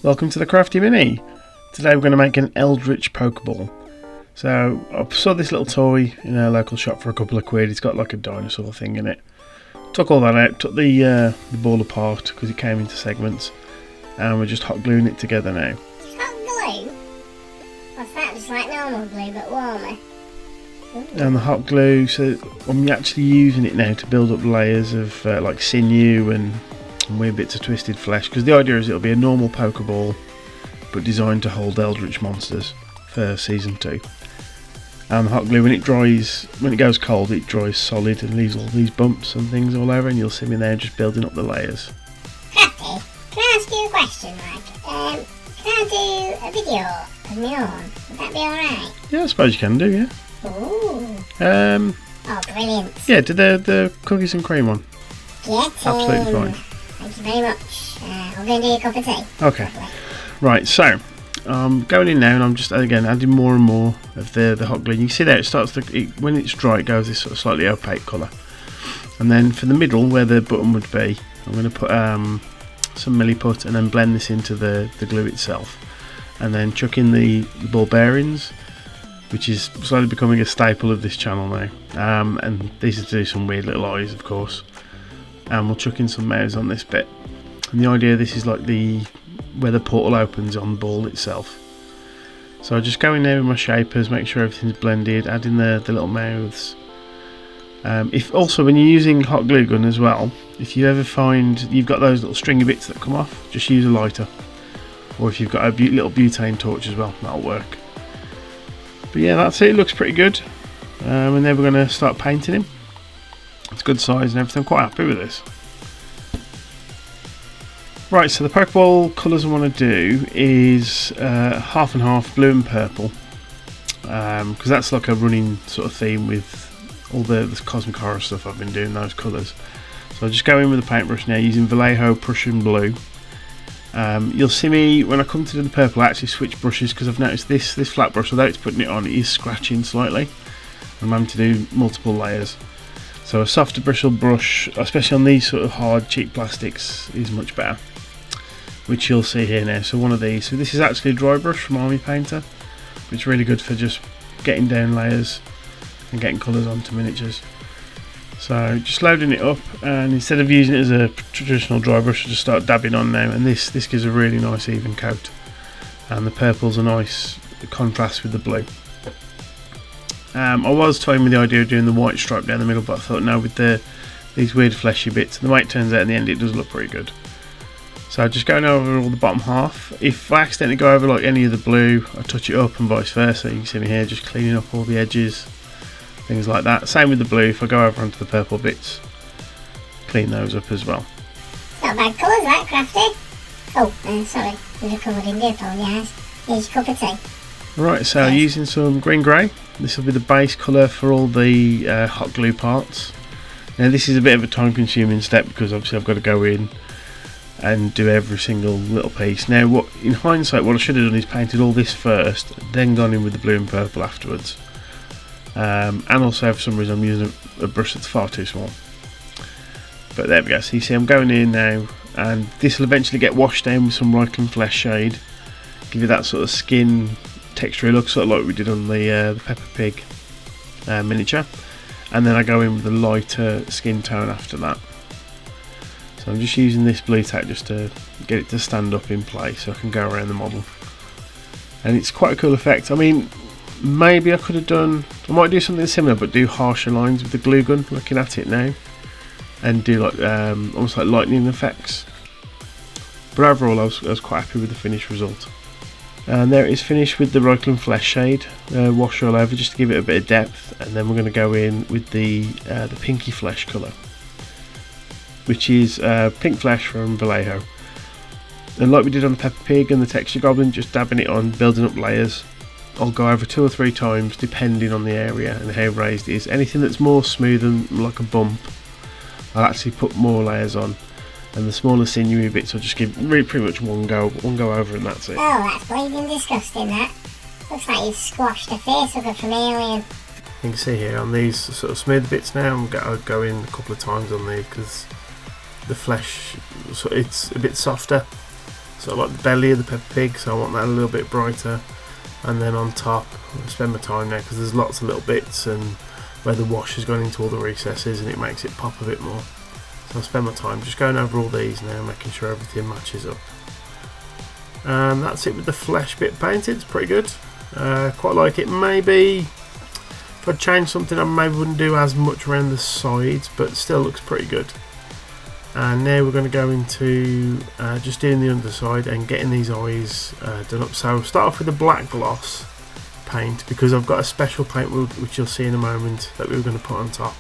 Welcome to the Crafty Mini. Today we're going to make an Eldritch Pokeball. So I saw this little toy in a local shop for a couple of quid. It's got like a dinosaur thing in it. Took all that out, took the ball apart because it came into segments, and we're just hot gluing it together now. Hot glue? What's that? Just like normal glue but warmer? And the hot glue, so I'm actually using it now to build up layers of like sinew and weird bits of twisted flesh, because the idea is it'll be a normal Pokeball but designed to hold Eldritch monsters for season 2. And the hot glue, when it dries, when it goes cold, it dries solid and leaves all these bumps and things all over, and you'll see me there just building up the layers. Crafty, can I ask you a question, Mike? Can I do a video of my own? Would that be alright? Yeah, I suppose you can do, yeah. Ooh. Oh, brilliant. Yeah, do the cookies and cream one. Absolutely fine. Thank you very much. I'm going to do a cup of tea. Okay. Right, so I'm going in now, and I'm just again adding more and more of the hot glue. You can see there it starts when it's dry, it goes this sort of slightly opaque colour. And then for the middle, where the button would be, I'm going to put some milliput and then blend this into the glue itself, and then chuck in the ball bearings, which is slowly becoming a staple of this channel now. And these are to do some weird little eyes, of course. And we'll chuck in some mouths on this bit. And the idea, this is like where the portal opens on the ball itself. So I just go in there with my shapers, make sure everything's blended, add in the little mouths. If also, when you're using hot glue gun as well, if you ever find you've got those little stringy bits that come off, just use a lighter. Or if you've got a little butane torch as well, that'll work. But yeah, that's it. It looks pretty good. And then we're going to start painting him. It's good size and everything. I'm quite happy with this. Right, so the Pokeball colours I want to do is half and half, blue and purple, because that's like a running sort of theme with all the Cosmic Horror stuff I've been doing, those colours. So I'll just go in with a paintbrush now using Vallejo Prussian Blue. You'll see me, when I come to do the purple, I actually switch brushes, because I've noticed this flat brush, although it's putting it on, it is scratching slightly. I'm having to do multiple layers. So a softer bristle brush, especially on these sort of hard, cheap plastics, is much better, which you'll see here now. So one of these. So this is actually a dry brush from Army Painter, which is really good for just getting down layers and getting colours onto miniatures. So just loading it up, and instead of using it as a traditional dry brush, I just start dabbing on now, and this gives a really nice even coat, and the purple's a nice contrast with the blue. I was toying with the idea of doing the white stripe down the middle, but I thought no, with these weird fleshy bits, and the way it turns out in the end, it does look pretty good. So just going over all the bottom half. If I accidentally go over like any of the blue, I touch it up, and vice versa. You can see me here just cleaning up all the edges, things like that. Same with the blue. If I go over onto the purple bits, clean those up as well. Not bad colours, that, Crafty. Oh, sorry, there's a covered in dip on your eyes. Here's your cup of tea. Right, so using some green grey. This will be the base colour for all the hot glue parts. Now this is a bit of a time consuming step, because obviously I've got to go in and do every single little piece. Now in hindsight, what I should have done is painted all this first, then gone in with the blue and purple afterwards. And also for some reason I'm using a brush that's far too small. But there we go, so you see I'm going in now, and this will eventually get washed down with some Reichland Flesh shade, give you that sort of skin texture look, sort of like we did on the Peppa Pig miniature. And then I go in with a lighter skin tone after that. So I'm just using this blue tack just to get it to stand up in place so I can go around the model. And it's quite a cool effect. I mean, maybe I might do something similar, but do harsher lines with the glue gun, looking at it now, and do like almost like lightning effects. But overall I was quite happy with the finished result. And there it is, finished with the Reichland Flesh shade, wash all over just to give it a bit of depth, and then we're going to go in with the pinky flesh colour, which is pink flesh from Vallejo. And like we did on the Peppa Pig and the Texture Goblin, just dabbing it on, building up layers. I'll go over 2 or 3 times depending on the area and how raised it is. Anything that's more smooth and like a bump, I'll actually put more layers on, and the smaller sinewy bits I'll just give pretty much one go over, and that's it. Oh, that's bleeding disgusting, that. Looks like you've squashed a face up from Alien. You can see here on these sort of smooth bits now, I'll go in a couple of times on these, because the flesh, it's a bit softer, sort of like the belly of the Peppa Pig, so I want that a little bit brighter. And then on top, I'll spend my time now because there's lots of little bits and where the wash has gone into all the recesses and it makes it pop a bit more. So I'll spend my time just going over all these now, making sure everything matches up. And that's it with the flesh bit painted. It's pretty good. Quite like it. Maybe if I'd change something, I maybe wouldn't do as much around the sides, but still looks pretty good. And now we're going to go into just doing the underside and getting these eyes done up. So we'll start off with the black gloss paint, because I've got a special paint which you'll see in a moment that we were going to put on top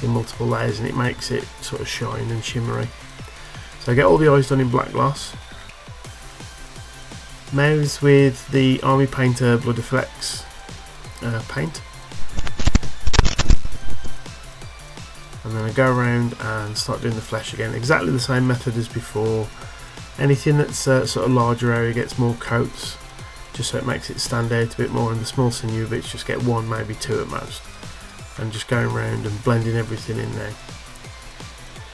in multiple layers, and it makes it sort of shine and shimmery. So I get all the eyes done in black gloss. Mouths with the Army Painter Blood Effects paint. And then I go around and start doing the flesh again. Exactly the same method as before. Anything that's sort of larger area gets more coats, just so it makes it stand out a bit more, and the small sinew bits just get one, maybe two at most. And just going around and blending everything in there.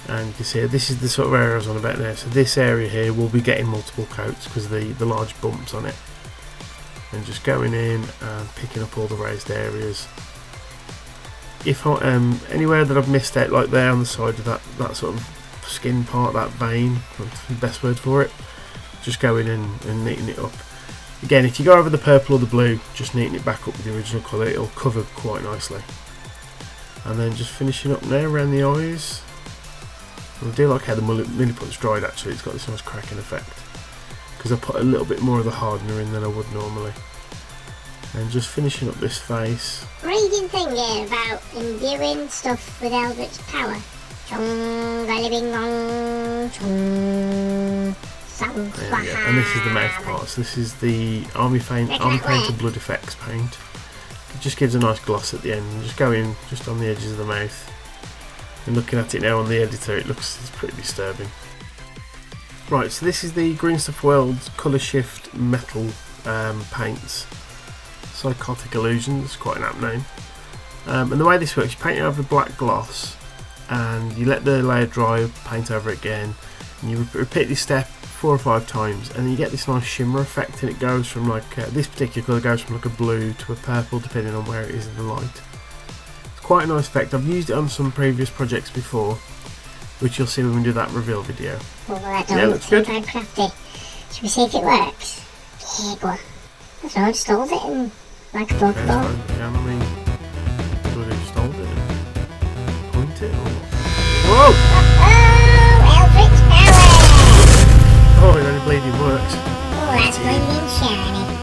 And you can see this is the sort of area I was on about now. So this area here will be getting multiple coats because of the large bumps on it. And just going in and picking up all the raised areas. If I anywhere that I've missed out, like there on the side of that sort of skin part, that vein, that's the best word for it, just go in and neaten it up. Again, if you go over the purple or the blue, just neaten it back up with the original colour, it'll cover quite nicely. And then just finishing up now around the eyes. I do like how the Milliput's dried actually, it's got this nice cracking effect, because I put a little bit more of the hardener in than I would normally. And just finishing up this face. Reading thing here about imbuing stuff with Eldritch power. Chung, gully bing gong, chung, and this is the mouth part. So this is the Army Painter Blood Effects paint. It just gives a nice gloss at the end. And just go in just on the edges of the mouth. And looking at it now on the editor, it's pretty disturbing. Right, so this is the Green Stuff World's Colour Shift Metal paints. Psychotic Illusions, quite an apt name. And the way this works, you paint it over black gloss and you let the layer dry, paint over it again, and you repeat this step 4 or 5 times, and then you get this nice shimmer effect, and it goes from like this particular colour goes from like a blue to a purple depending on where it is in the light. It's quite a nice effect. I've used it on some previous projects before, which you'll see when we do that reveal video. Yeah, looks good. Crafty. Should we see if it works? Yeah, go on. That's right, installed it in like a Pokeball. Yeah, I mean, do I installed it and point it or what? Whoa! Oh, Eldritch power! Oh, it only bleeding works. Oh, that's brilliant shiny.